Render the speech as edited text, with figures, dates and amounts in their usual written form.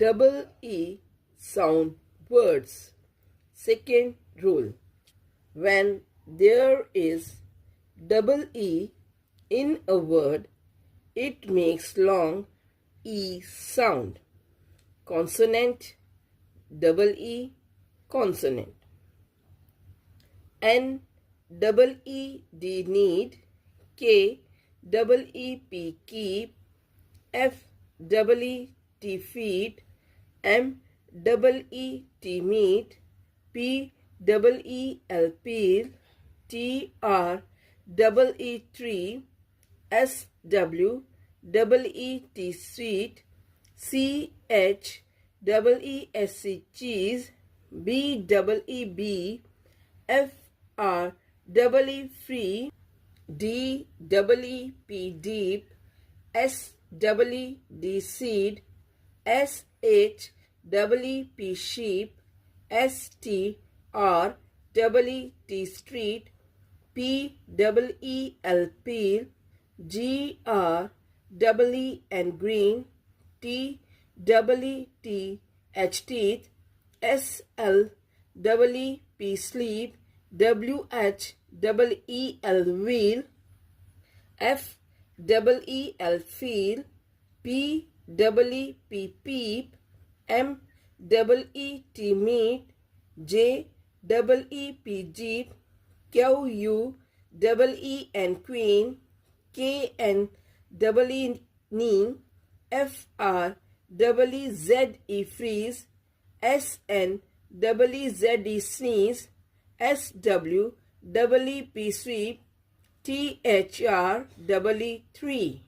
double E sound words. Second rule. When there is double E in a word, it makes long E sound. Consonant, double E, consonant. N double E D need, K double E P keep, F double E T feet, M double E T meet, P double E L peel, T R double E tree, S W double E T street, C H double E S C cheese, B double E bee, F R double E free, D double E P deep, S double E D seed, S H double E P sheep, S T R double E T street, P double E L peel, G R double E N green, T double E T H teeth, S L double E P sleep, W H double E L wheel, F double E L feel, P double E P peep, M double E T meet, J double E P jeep, Q U double E N queen, K N double E knee, F R double E Z E freeze, S N double E Z E sneeze, S W double E P sweep, T H R double E 3.